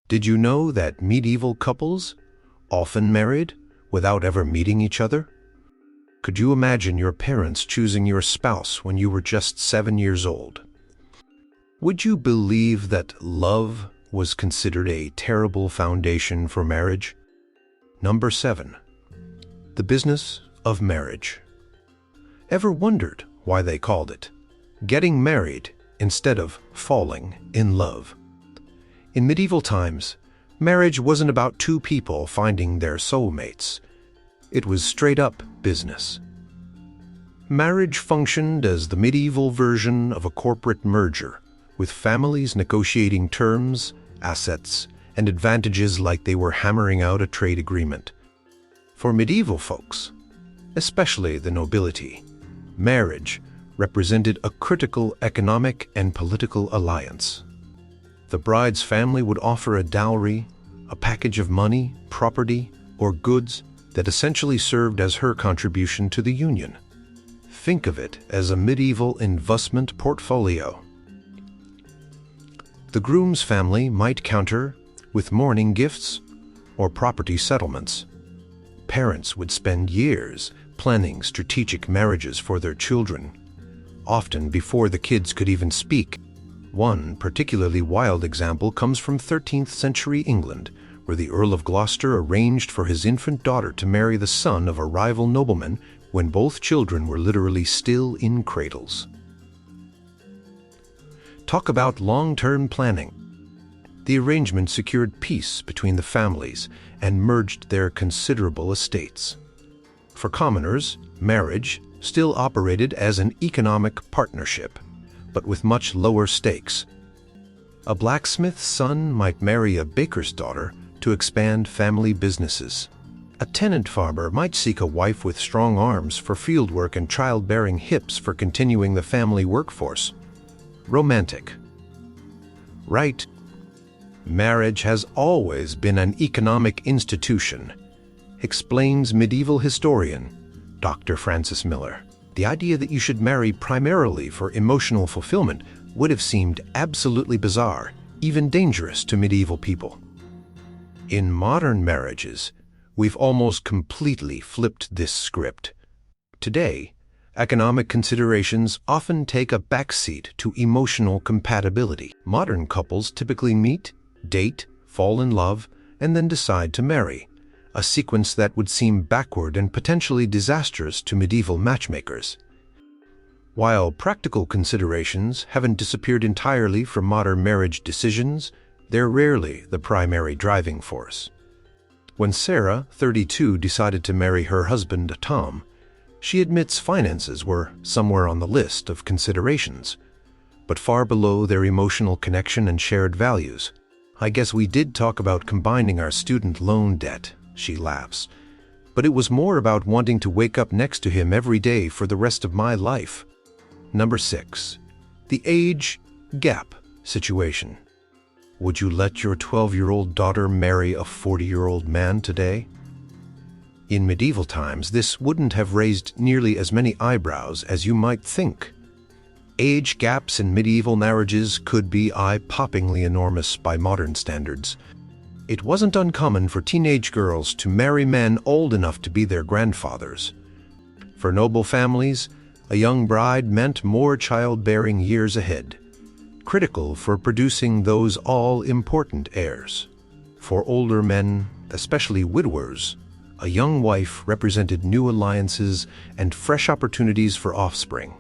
Did you know that medieval couples often married without ever meeting each other? Could you imagine your parents choosing your spouse when you were just 7 years old? Would you believe that love was considered a terrible foundation for marriage? Number 7. The business of marriage. Ever wondered why they called it getting married instead of falling in love? In medieval times, marriage wasn't about two people finding their soulmates. It was straight-up business. Marriage functioned as the medieval version of a corporate merger, with families negotiating terms, assets, and advantages like they were hammering out a trade agreement. For medieval folks, especially the nobility, marriage represented a critical economic and political alliance. The bride's family would offer a dowry, a package of money, property, or goods that essentially served as her contribution to the union. Think of it as a medieval investment portfolio. The groom's family might counter with mourning gifts or property settlements. Parents would spend years planning strategic marriages for their children, often before the kids could even speak. One particularly wild example comes from 13th century England, where the Earl of Gloucester arranged for his infant daughter to marry the son of a rival nobleman when both children were literally still in cradles. Talk about long-term planning. The arrangement secured peace between the families and merged their considerable estates. For commoners, marriage still operated as an economic partnership, but with much lower stakes. A blacksmith's son might marry a baker's daughter to expand family businesses. A tenant farmer might seek a wife with strong arms for fieldwork and childbearing hips for continuing the family workforce. Romantic. Right. Marriage has always been an economic institution, explains medieval historian Dr. Francis Miller. The idea that you should marry primarily for emotional fulfillment would have seemed absolutely bizarre, even dangerous to medieval people. In modern marriages, we've almost completely flipped this script. Today, economic considerations often take a backseat to emotional compatibility. Modern couples typically meet, date, fall in love, and then decide to marry, a sequence that would seem backward and potentially disastrous to medieval matchmakers. While practical considerations haven't disappeared entirely from modern marriage decisions, they're rarely the primary driving force. When Sarah, 32, decided to marry her husband, Tom, she admits finances were somewhere on the list of considerations, but far below their emotional connection and shared values. "I guess we did talk about combining our student loan debt," she laughs, "but it was more about wanting to wake up next to him every day for the rest of my life." Number 6. The age gap situation. Would you let your 12-year-old daughter marry a 40-year-old man today? In medieval times, this wouldn't have raised nearly as many eyebrows as you might think. Age gaps in medieval marriages could be eye-poppingly enormous by modern standards. It wasn't uncommon for teenage girls to marry men old enough to be their grandfathers. For noble families, a young bride meant more childbearing years ahead, critical for producing those all-important heirs. For older men, especially widowers, a young wife represented new alliances and fresh opportunities for offspring.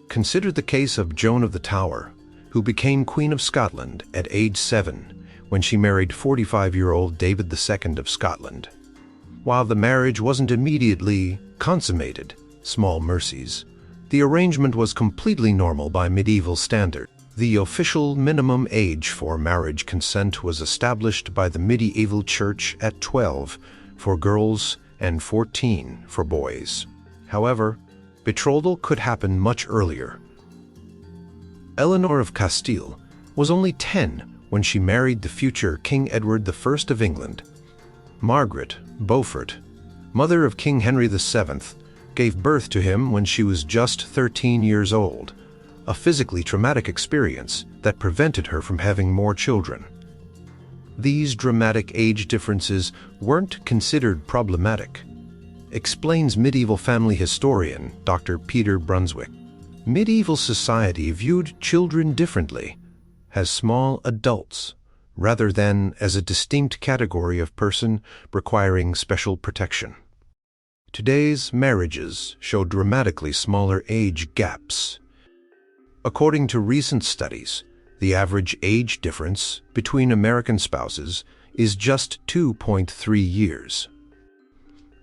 Consider the case of Joan of the Tower, who became Queen of Scotland at age 7 when she married 45-year-old David II of Scotland. While the marriage wasn't immediately consummated, small mercies, the arrangement was completely normal by medieval standards. The official minimum age for marriage consent was established by the medieval church at 12 for girls and 14 for boys. However, betrothal could happen much earlier. Eleanor of Castile was only 10 when she married the future King Edward I of England. Margaret Beaufort, mother of King Henry VII, gave birth to him when she was just 13 years old, a physically traumatic experience that prevented her from having more children. these dramatic age differences weren't considered problematic, explains medieval family historian Dr. Peter Brunswick. Medieval society viewed children differently, as small adults, rather than as a distinct category of person requiring special protection. Today's marriages show dramatically smaller age gaps. According to recent studies, the average age difference between American spouses is just 2.3 years.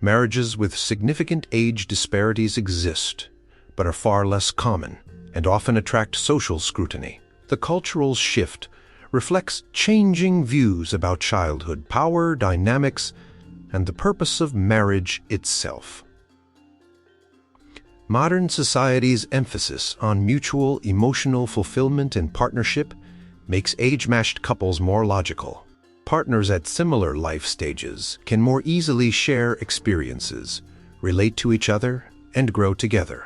Marriages with significant age disparities exist, but are far less common and often attract social scrutiny. The cultural shift reflects changing views about childhood, power dynamics, and the purpose of marriage itself. Modern society's emphasis on mutual emotional fulfillment and partnership makes age-matched couples more logical. Partners at similar life stages can more easily share experiences, relate to each other, and grow together.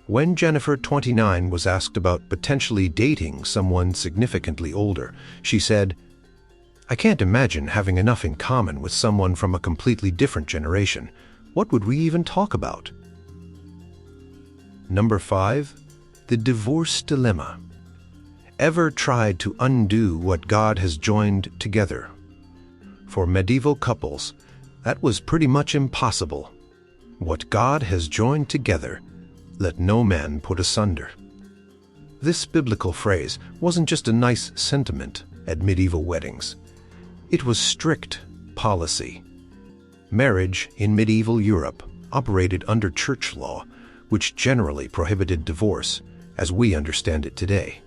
When Jennifer, 29, was asked about potentially dating someone significantly older, she said, "I can't imagine having enough in common with someone from a completely different generation. What would we even talk about?" Number 5. The divorce dilemma. Ever tried to undo what God has joined together? For medieval couples, that was pretty much impossible. What God has joined together, let no man put asunder. This biblical phrase wasn't just a nice sentiment at medieval weddings. It was strict policy. Marriage in medieval Europe operated under church law, which generally prohibited divorce, as we understand it today.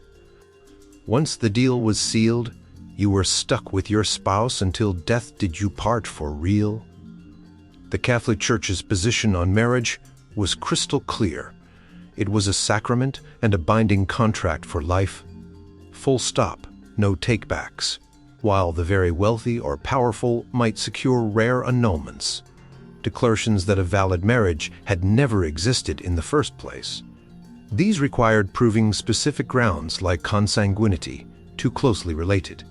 Once the deal was sealed, you were stuck with your spouse until death did you part for real. The Catholic Church's position on marriage was crystal clear. It was a sacrament and a binding contract for life. Full stop, no takebacks. While the very wealthy or powerful might secure rare annulments, declarations that a valid marriage had never existed in the first place. These required proving specific grounds like consanguinity, too closely related,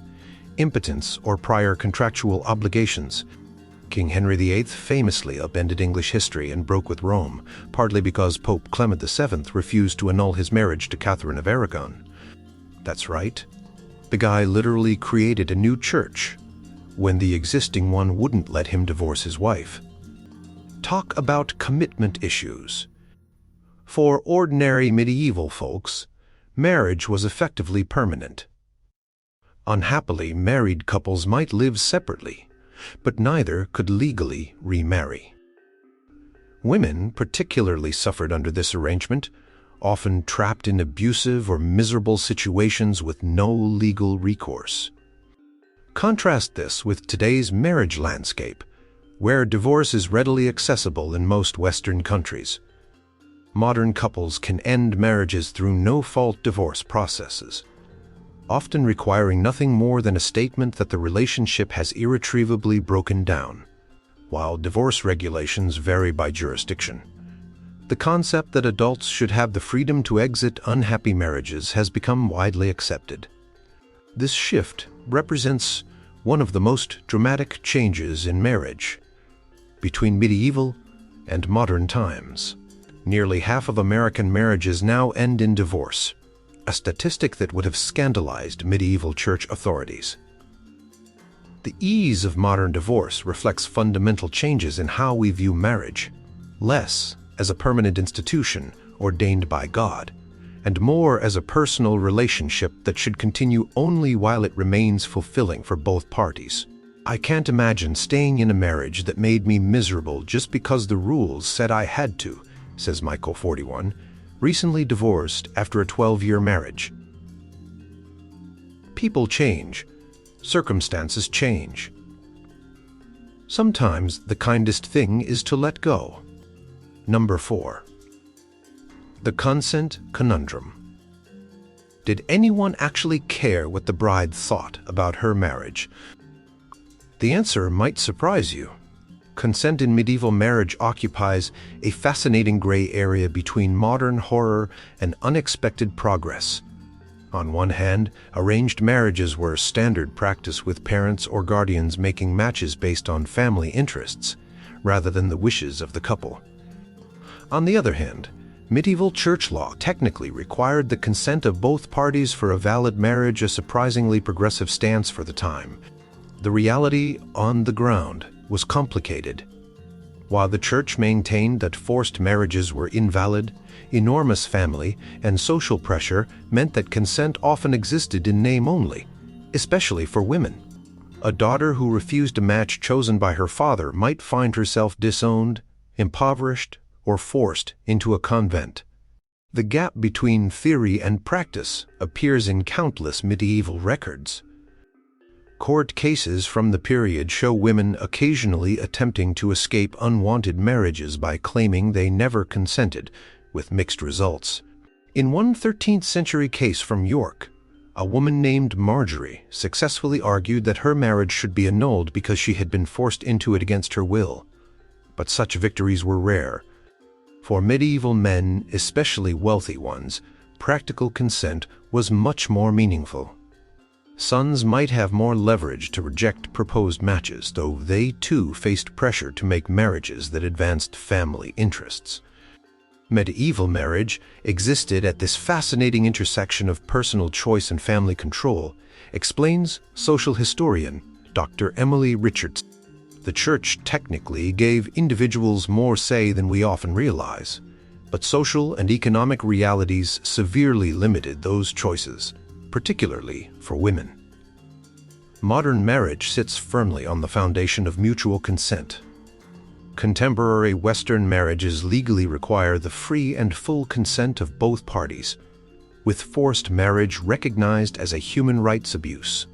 impotence, or prior contractual obligations. King Henry VIII famously upended English history and broke with Rome, partly because Pope Clement VII refused to annul his marriage to Catherine of Aragon. That's right. The guy literally created a new church when the existing one wouldn't let him divorce his wife. Talk about commitment issues. For ordinary medieval folks, marriage was effectively permanent. Unhappily, married couples might live separately, but neither could legally remarry. Women particularly suffered under this arrangement, often trapped in abusive or miserable situations with no legal recourse. Contrast this with today's marriage landscape, where divorce is readily accessible in most Western countries. Modern couples can end marriages through no-fault divorce processes, often requiring nothing more than a statement that the relationship has irretrievably broken down, while divorce regulations vary by jurisdiction. The concept that adults should have the freedom to exit unhappy marriages has become widely accepted. This shift represents one of the most dramatic changes in marriage between medieval and modern times. Nearly half of American marriages now end in divorce, a statistic that would have scandalized medieval church authorities. The ease of modern divorce reflects fundamental changes in how we view marriage, less as a permanent institution ordained by God, and more as a personal relationship that should continue only while it remains fulfilling for both parties. I can't imagine staying in a marriage that made me miserable just because the rules said I had to, says Michael, 41, recently divorced after a 12-year marriage. People change. Circumstances change. Sometimes the kindest thing is to let go. Number 4. The consent conundrum. Did anyone actually care what the bride thought about her marriage? The answer might surprise you. Consent in medieval marriage occupies a fascinating gray area between modern horror and unexpected progress. On one hand, arranged marriages were standard practice, with parents or guardians making matches based on family interests, rather than the wishes of the couple. On the other hand, medieval church law technically required the consent of both parties for a valid marriage, a surprisingly progressive stance for the time. The reality on the ground was complicated. While the church maintained that forced marriages were invalid, enormous family and social pressure meant that consent often existed in name only, especially for women. A daughter who refused a match chosen by her father might find herself disowned, impoverished, or forced into a convent. The gap between theory and practice appears in countless medieval records. Court cases from the period show women occasionally attempting to escape unwanted marriages by claiming they never consented, with mixed results. In one 13th-century case from York, a woman named Marjorie successfully argued that her marriage should be annulled because she had been forced into it against her will. But such victories were rare. For medieval men, especially wealthy ones, practical consent was much more meaningful. Sons might have more leverage to reject proposed matches, though they too faced pressure to make marriages that advanced family interests. Medieval marriage existed at this fascinating intersection of personal choice and family control, explains social historian Dr. Emily Richards. The church technically gave individuals more say than we often realize, but social and economic realities severely limited those choices, particularly for women. Modern marriage sits firmly on the foundation of mutual consent. Contemporary Western marriages legally require the free and full consent of both parties, with forced marriage recognized as a human rights abuse.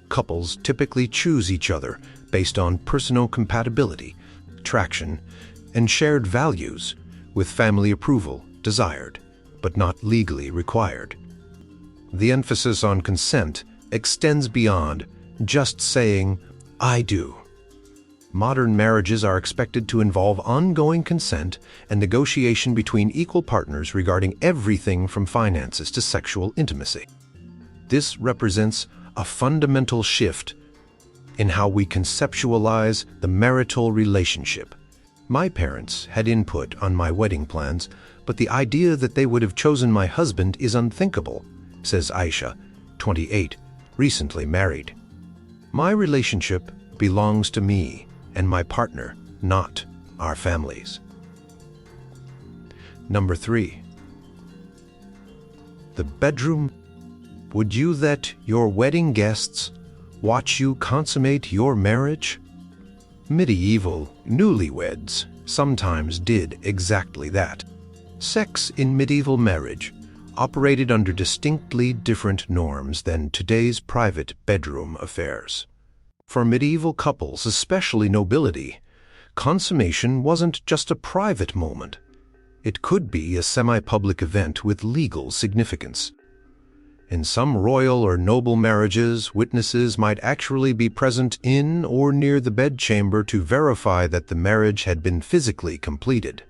Couples typically choose each other based on personal compatibility, attraction, and shared values, with family approval desired, but not legally required. The emphasis on consent extends beyond just saying, "I do." Modern marriages are expected to involve ongoing consent and negotiation between equal partners regarding everything from finances to sexual intimacy. This represents a fundamental shift in how we conceptualize the marital relationship. My parents had input on my wedding plans, but the idea that they would have chosen my husband is unthinkable, says Aisha, 28, recently married. My relationship belongs to me and my partner, not our families. Number 3. The bedroom. Would you let your wedding guests watch you consummate your marriage? Medieval newlyweds sometimes did exactly that. Sex in medieval marriage operated under distinctly different norms than today's private bedroom affairs. For medieval couples, especially nobility, consummation wasn't just a private moment. It could be a semi-public event with legal significance. In some royal or noble marriages, witnesses might actually be present in or near the bedchamber to verify that the marriage had been physically completed,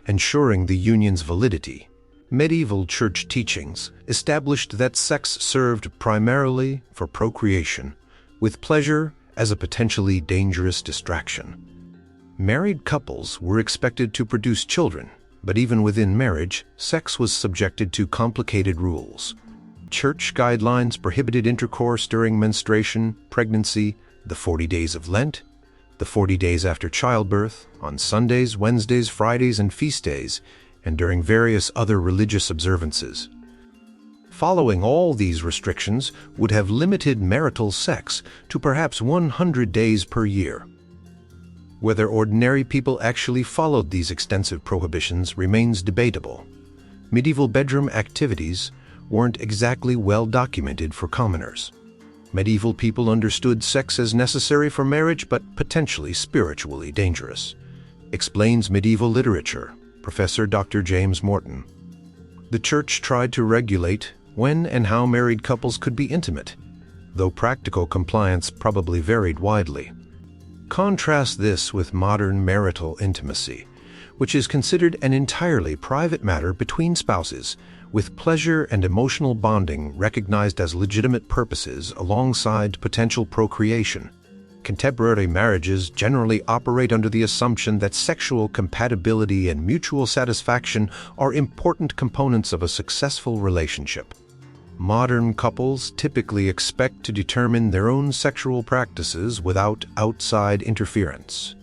ensuring the union's validity. Medieval church teachings established that sex served primarily for procreation, with pleasure as a potentially dangerous distraction. Married couples were expected to produce children, but even within marriage, sex was subjected to complicated rules. Church guidelines prohibited intercourse during menstruation, pregnancy, the 40 days of Lent, the 40 days after childbirth, on Sundays, Wednesdays, Fridays, and feast days, and during various other religious observances. Following all these restrictions would have limited marital sex to perhaps 100 days per year. Whether ordinary people actually followed these extensive prohibitions remains debatable. Medieval bedroom activities weren't exactly well documented for commoners. Medieval people understood sex as necessary for marriage but potentially spiritually dangerous, explains medieval literature, Professor Dr. James Morton. The church tried to regulate when and how married couples could be intimate, though practical compliance probably varied widely. Contrast this with modern marital intimacy, which is considered an entirely private matter between spouses, with pleasure and emotional bonding recognized as legitimate purposes alongside potential procreation. Contemporary marriages generally operate under the assumption that sexual compatibility and mutual satisfaction are important components of a successful relationship. Modern couples typically expect to determine their own sexual practices without outside interference.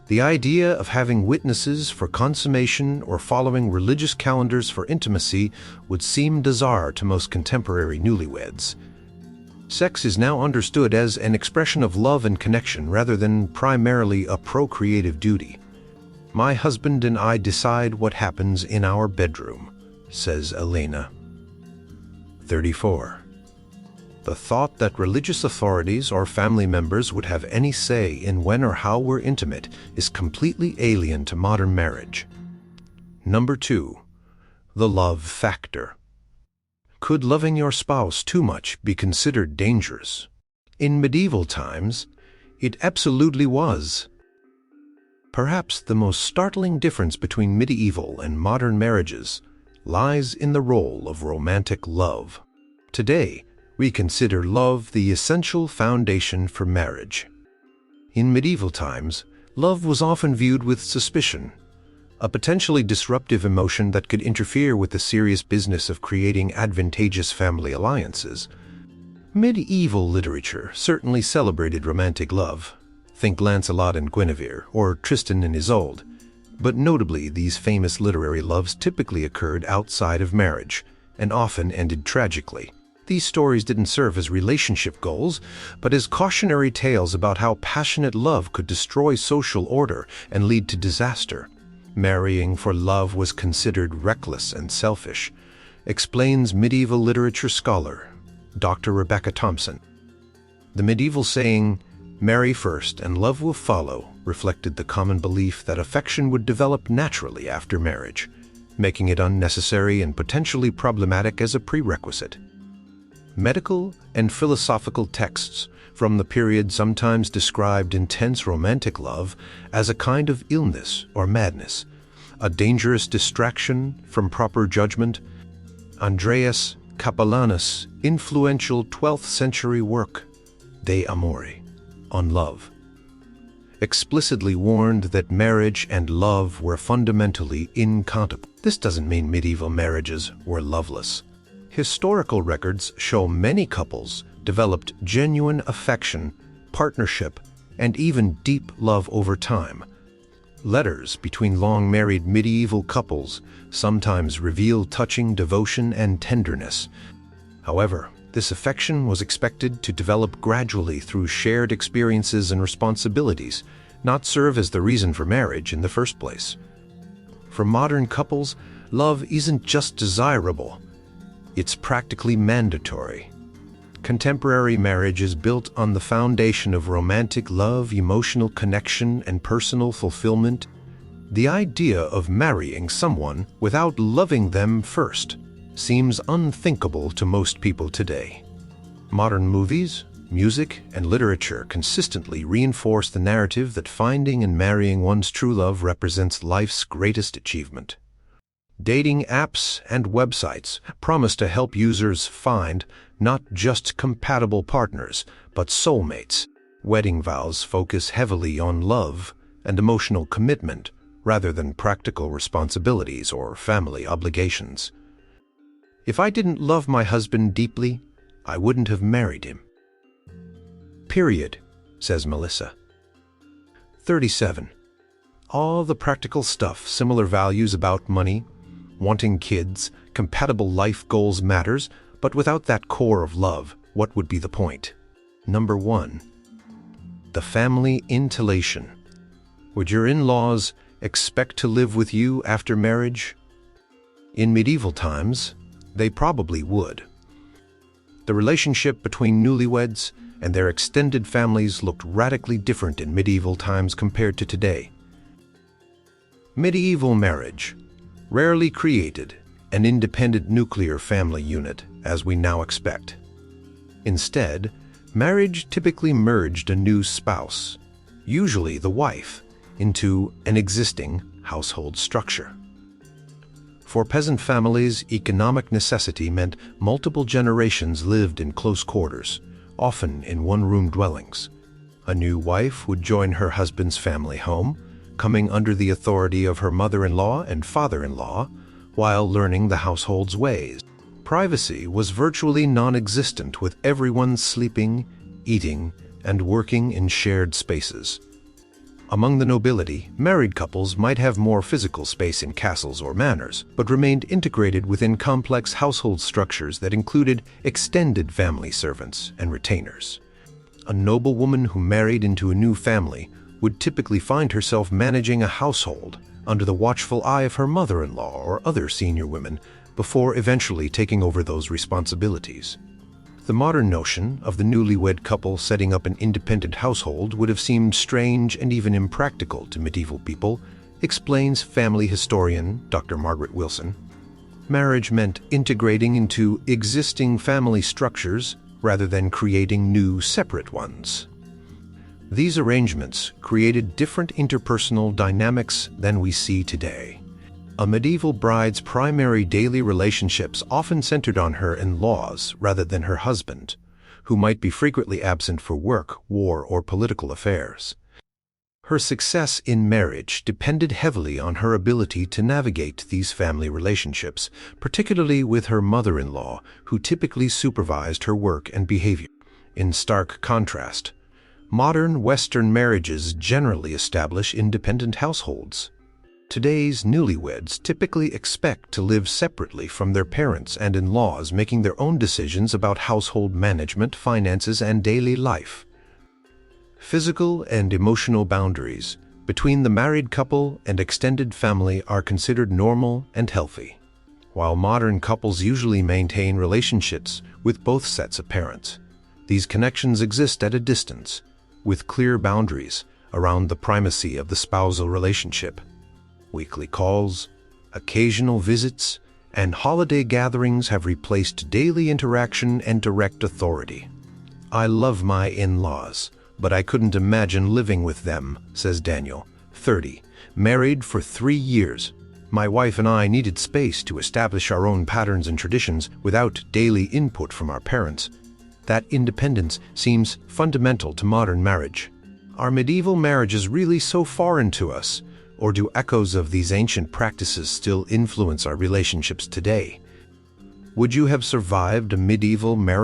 The idea of having witnesses for consummation or following religious calendars for intimacy would seem bizarre to most contemporary newlyweds. Sex is now understood as an expression of love and connection rather than primarily a procreative duty. "My husband and I decide what happens in our bedroom," says Elena. 34. The thought that religious authorities or family members would have any say in when or how we're intimate is completely alien to modern marriage. Number 2. The love factor. Could loving your spouse too much be considered dangerous? In medieval times, it absolutely was. Perhaps the most startling difference between medieval and modern marriages lies in the role of romantic love. Today, we consider love the essential foundation for marriage. In medieval times, love was often viewed with suspicion, a potentially disruptive emotion that could interfere with the serious business of creating advantageous family alliances. Medieval literature certainly celebrated romantic love. Think Lancelot and Guinevere, or Tristan and Isolde. But notably, these famous literary loves typically occurred outside of marriage, and often ended tragically. These stories didn't serve as relationship goals, but as cautionary tales about how passionate love could destroy social order and lead to disaster. Marrying for love was considered reckless and selfish, explains medieval literature scholar Dr. Rebecca Thompson. The medieval saying, "Marry first and love will follow," reflected the common belief that affection would develop naturally after marriage, making it unnecessary and potentially problematic as a prerequisite. Medical and philosophical texts from the period sometimes described intense romantic love as a kind of illness or madness, a dangerous distraction from proper judgment. Andreas Capellanus' influential 12th century work, De Amore, on love, explicitly warned that marriage and love were fundamentally incompatible. This doesn't mean medieval marriages were loveless. Historical records show many couples developed genuine affection, partnership, and even deep love over time. Letters between long-married medieval couples sometimes reveal touching devotion and tenderness. However, this affection was expected to develop gradually through shared experiences and responsibilities, not serve as the reason for marriage in the first place. For modern couples, love isn't just desirable, it's practically mandatory. Contemporary marriage is built on the foundation of romantic love, emotional connection, and personal fulfillment. The idea of marrying someone without loving them first seems unthinkable to most people today. Modern movies, music, and literature consistently reinforce the narrative that finding and marrying one's true love represents life's greatest achievement. Dating apps and websites promise to help users find not just compatible partners, but soulmates. Wedding vows focus heavily on love and emotional commitment rather than practical responsibilities or family obligations. "If I didn't love my husband deeply, I wouldn't have married him." Period, says Melissa. 37. All the practical stuff, similar values about money, wanting kids, compatible life goals matters, but without that core of love, what would be the point? Number 1. The family intellation. Would your in-laws expect to live with you after marriage? In medieval times, they probably would. The relationship between newlyweds and their extended families looked radically different in medieval times compared to today. Medieval marriage rarely created an independent nuclear family unit, as we now expect. Instead, marriage typically merged a new spouse, usually the wife, into an existing household structure. For peasant families, economic necessity meant multiple generations lived in close quarters, often in one-room dwellings. A new wife would join her husband's family home, coming under the authority of her mother-in-law and father-in-law, while learning the household's ways. Privacy was virtually non-existent, with everyone sleeping, eating, and working in shared spaces. Among the nobility, married couples might have more physical space in castles or manors, but remained integrated within complex household structures that included extended family servants and retainers. A noblewoman who married into a new family would typically find herself managing a household under the watchful eye of her mother-in-law or other senior women before eventually taking over those responsibilities. The modern notion of the newlywed couple setting up an independent household would have seemed strange and even impractical to medieval people, explains family historian Dr. Margaret Wilson. Marriage meant integrating into existing family structures rather than creating new separate ones. These arrangements created different interpersonal dynamics than we see today. A medieval bride's primary daily relationships often centered on her in-laws rather than her husband, who might be frequently absent for work, war, or political affairs. Her success in marriage depended heavily on her ability to navigate these family relationships, particularly with her mother-in-law, who typically supervised her work and behavior. In stark contrast, modern Western marriages generally establish independent households. Today's newlyweds typically expect to live separately from their parents and in-laws, making their own decisions about household management, finances, and daily life. Physical and emotional boundaries between the married couple and extended family are considered normal and healthy, while modern couples usually maintain relationships with both sets of parents. These connections exist at a distance, with clear boundaries around the primacy of the spousal relationship. Weekly calls, occasional visits, and holiday gatherings have replaced daily interaction and direct authority. "I love my in-laws, but I couldn't imagine living with them," says Daniel, 30, married for 3 years. "My wife and I needed space to establish our own patterns and traditions without daily input from our parents. That independence seems fundamental to modern marriage." Are medieval marriages really so foreign to us? Or do echoes of these ancient practices still influence our relationships today? Would you have survived a medieval marriage?